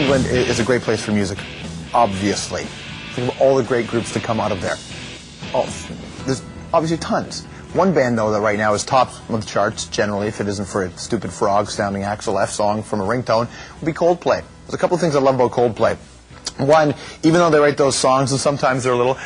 Cleveland is a great place for music, obviously. Think of all the great groups that come out of there. Oh, there's obviously tons. One band, though, that right now is top of the charts, generally, if it isn't for a stupid frog sounding Axel F song from a ringtone, would be Coldplay. There's a couple of things I love about Coldplay. One, even though they write those songs, and sometimes they're a little,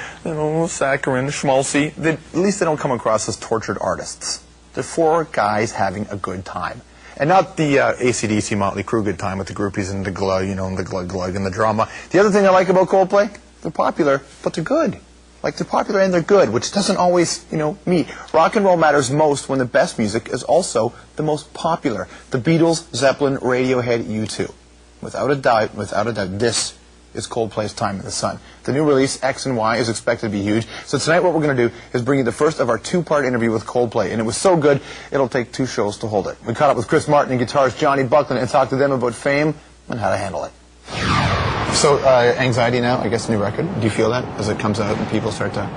saccharine, schmaltzy, at least they don't come across as tortured artists. They're four guys having a good time. And not the AC/DC Motley Crue good time with the groupies and the glug, and the glug and the drama. The other thing I like about Coldplay, they're popular, but they're good. Like, they're popular and they're good, which doesn't always, meet. Rock and roll matters most when the best music is also the most popular. The Beatles, Zeppelin, Radiohead, U2. Without a doubt, this is Coldplay's Time in the Sun. The new release, X and Y, is expected to be huge. So tonight what we're going to do is bring you the first of our two-part interview with Coldplay. And it was so good, it'll take 2 shows to hold it. We caught up with Chris Martin and guitarist Johnny Buckland and talked to them about fame and how to handle it. So, anxiety now, I guess, new record. Do you feel that as it comes out and people start to...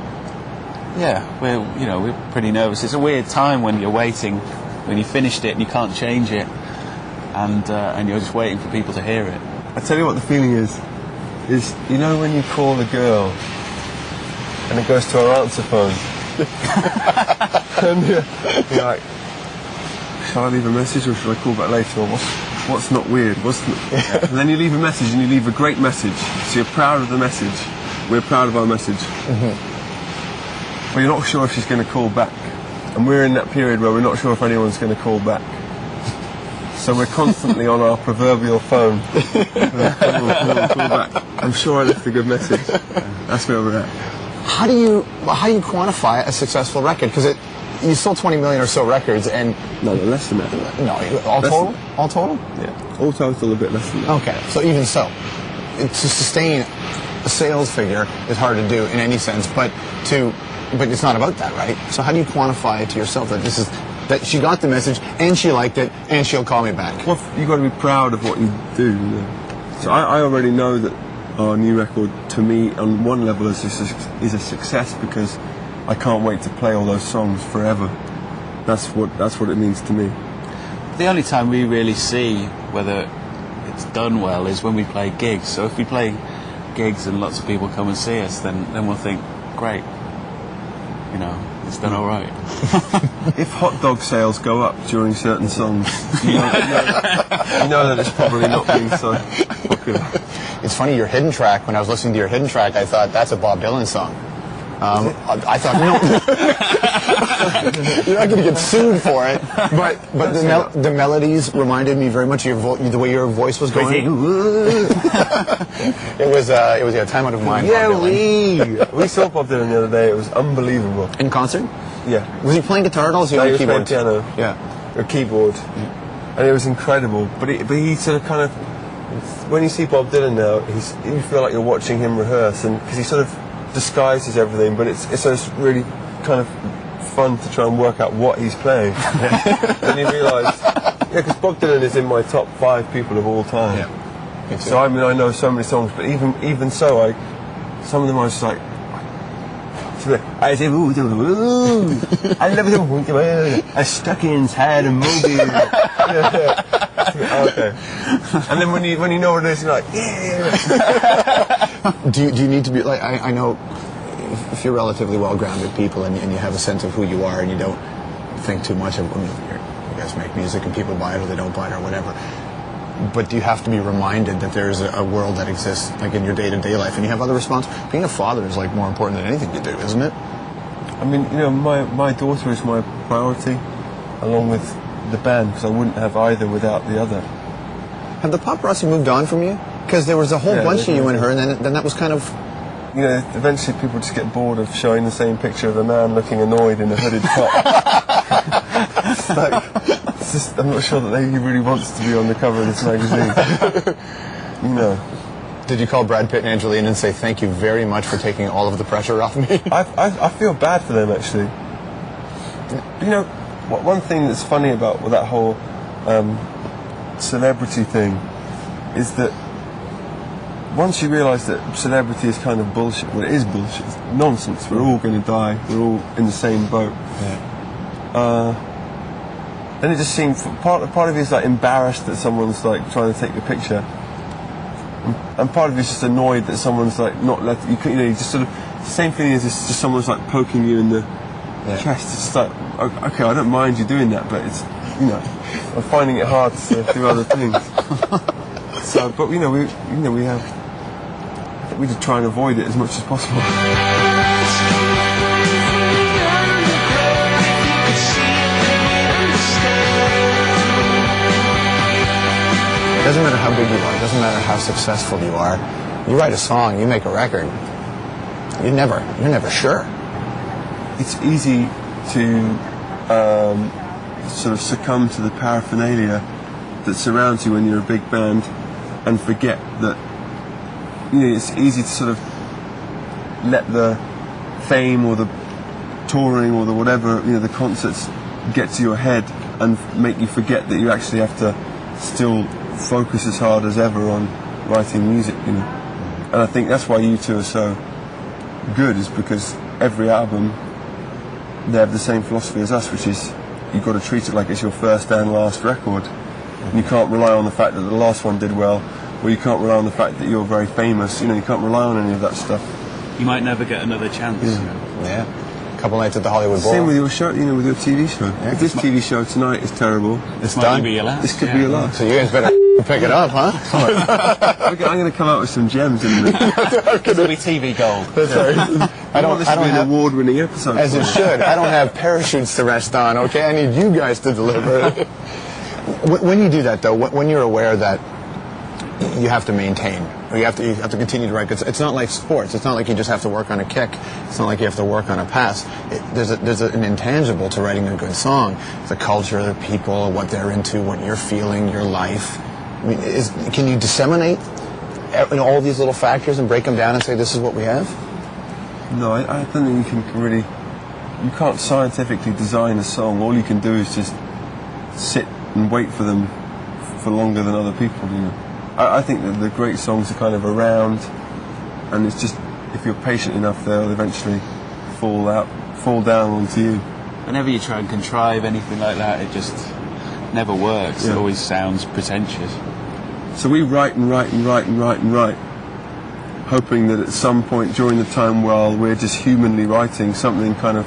Yeah, we're pretty nervous. It's a weird time when you're waiting, when you finished it and you can't change it, and you're just waiting for people to hear it. I tell you what the feeling is when you call a girl and it goes to her answer phone and you're like, shall I leave a message or should I call back later, or what's not weird, and then you leave a message and you leave a great message, so you're proud of the message, we're proud of our message, but you're not sure if she's going to call back, and we're in that period where we're not sure if anyone's going to call back. So we're constantly on our proverbial phone. I'm sure I left a good message. That's where we're at. How do you quantify a successful record? Because you sold 20 million or so records, and no, less than that. No, all total. All total. Yeah, all total a bit less than that. Okay, so even so, to sustain a sales figure is hard to do in any sense, but it's not about that, right? So how do you quantify it to yourself that she got the message and she liked it and she'll call me back? Well, you've got to be proud of what you do. So I already know that our new record, to me, on one level, is a success because I can't wait to play all those songs forever. That's what it means to me. The only time we really see whether it's done well is when we play gigs. So if we play gigs and lots of people come and see us, then we'll think, great, it's done all right. If hot dog sales go up during certain songs, you know that it's probably not being so popular. It's funny, your hidden track, when I was listening to your hidden track, I thought, that's a Bob Dylan song. I thought, no. You're not going to get sued for it, but the melodies reminded me very much of the way your voice was going. It was a time out of mind. Yeah, we saw Bob Dylan the other day. It was unbelievable. In concert? Yeah. Was he playing guitar at all? He was playing piano. Yeah. A keyboard. And it was incredible. But he sort of kind of, when you see Bob Dylan now, you feel like you're watching him rehearse, and because he sort of disguises everything, but it's really kind of fun to try and work out what he's playing. And you realise, because Bob Dylan is in my top 5 people of all time. Yeah. So I know so many songs, but even so, some of them I was just like, I say, ooh, I love it, I stuck inside a mobile. Okay. And then when you know what it is, you're like, yeah. Do you need to be, like, I know if you're relatively well-grounded people and you have a sense of who you are and you don't think too much of, you guys make music and people buy it or they don't buy it or whatever, but do you have to be reminded that there's a world that exists, like, in your day-to-day life, and you have other responsibilities? Being a father is, like, more important than anything you do, isn't it? I mean, my daughter is my priority, along with the band, because I wouldn't have either without the other. Have the paparazzi moved on from you? Because there was a whole bunch of you and her, and then that was kind of... eventually people just get bored of showing the same picture of a man looking annoyed in a hooded top. I'm not sure that he really wants to be on the cover of this magazine. Did you call Brad Pitt and Angelina and say, thank you very much for taking all of the pressure off me? I feel bad for them, actually. One thing that's funny about that whole celebrity thing is that once you realise that celebrity is kind of bullshit, well, it is bullshit, it's nonsense, we're all going to die, we're all in the same boat. Then it just seems, part of you is like embarrassed that someone's like trying to take your picture. And part of you's just annoyed that someone's like not let you. You know, you just sort of same feeling as it's just someone's like poking you in the chest. It's just like, okay, I don't mind you doing that, but it's, you know, I'm finding it hard to do other things. So, but we just try and avoid it as much as possible. It doesn't matter how big you are, it doesn't matter how successful you are. You write a song, you make a record, you're never sure. It's easy to sort of succumb to the paraphernalia that surrounds you when you're a big band and forget that, you know, it's easy to sort of let the fame or the touring or the whatever, you know, the concerts get to your head and make you forget that you actually have to still focus as hard as ever on writing music, you know. And I think that's why you two are so good, is because every album they have the same philosophy as us, which is you've got to treat it like it's your first and last record. And you can't rely on the fact that the last one did well, or you can't rely on the fact that you're very famous. You know, you can't rely on any of that stuff. You might never get another chance. Yeah. A couple nights at the Hollywood Bowl. Same with your show, you know, with your TV show. Yeah. If this TV show tonight is terrible, it's done. Be your last. This could be your last. So you guys better pick it up, huh? I'm going to come out with some gems in a minute. It'll be TV gold. That's right. I don't want this to be an award-winning episode. As it should. I don't have parachutes to rest on, okay? I need you guys to deliver. When you do that, though, when you're aware that you have to maintain, or you have to continue to write, it's not like sports. It's not like you just have to work on a kick. It's not like you have to work on a pass. There's an intangible to writing a good song. The culture, the people, what they're into, what you're feeling, your life. I mean, can you disseminate all these little factors and break them down and say this is what we have? No, I don't think you can really. You can't scientifically design a song. All you can do is just sit and wait for them for longer than other people, you know. I think that the great songs are kind of around, and it's just, if you're patient enough, they'll eventually fall down onto you. Whenever you try and contrive anything like that, it just never works. Yeah. It always sounds pretentious. So we write and write and write and write and write, hoping that at some point during the time while we're just humanly writing, something kind of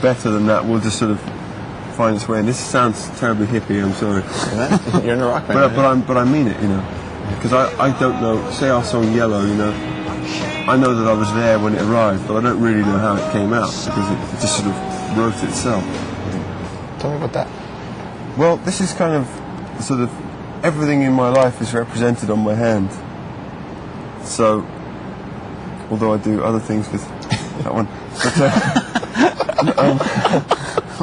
better than that will just sort of find its way. And this sounds terribly hippie, I'm sorry. You're in the rock band. But I mean it, you know. Because I don't know, say our song Yellow, you know, I know that I was there when it arrived, but I don't really know how it came out, because it just sort of wrote itself. Tell me about that. Well, this is kind of sort of everything in my life is represented on my hand. So, although I do other things with that one.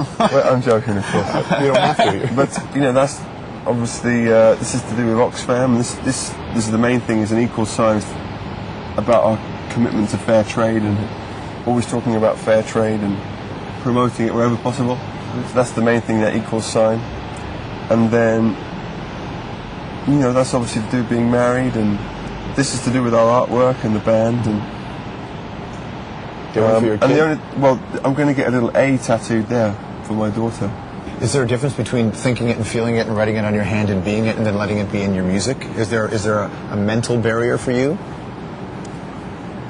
But, well, I'm joking, of course. You don't have to. But, you know, that's obviously, this is to do with Oxfam. This is the main thing, is an equal sign about our commitment to fair trade, and always talking about fair trade and promoting it wherever possible. So that's the main thing, that equal sign. And then, you know, that's obviously to do with being married, and this is to do with our artwork and the band. And I'm going to get a little A tattooed there for my daughter. Is there a difference between thinking it and feeling it and writing it on your hand and being it and then letting it be in your music? Is there a mental barrier for you?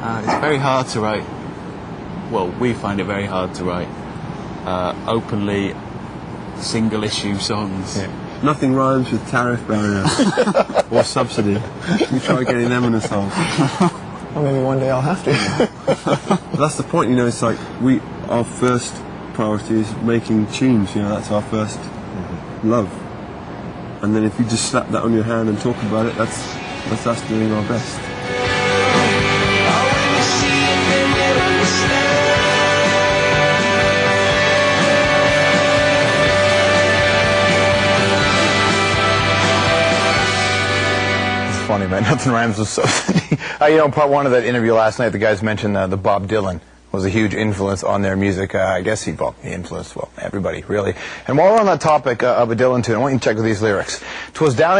It's very hard to write. Well, we find it very hard to write openly single-issue songs. Yeah. Nothing rhymes with tariff barrier or subsidy. We try getting them in a song. Well, maybe one day I'll have to. But that's the point, you know. It's like our first priority is making tunes. You know, that's our first love. And then if you just slap that on your hand and talk about it, that's us doing our best. Funny, man. Nothing rhymes with something. You know, part one of that interview last night, the guys mentioned the Bob Dylan was a huge influence on their music. I guess he influenced, well, everybody, really. And while we're on that topic of a Dylan tune, I want you to check with these lyrics. 'Twas down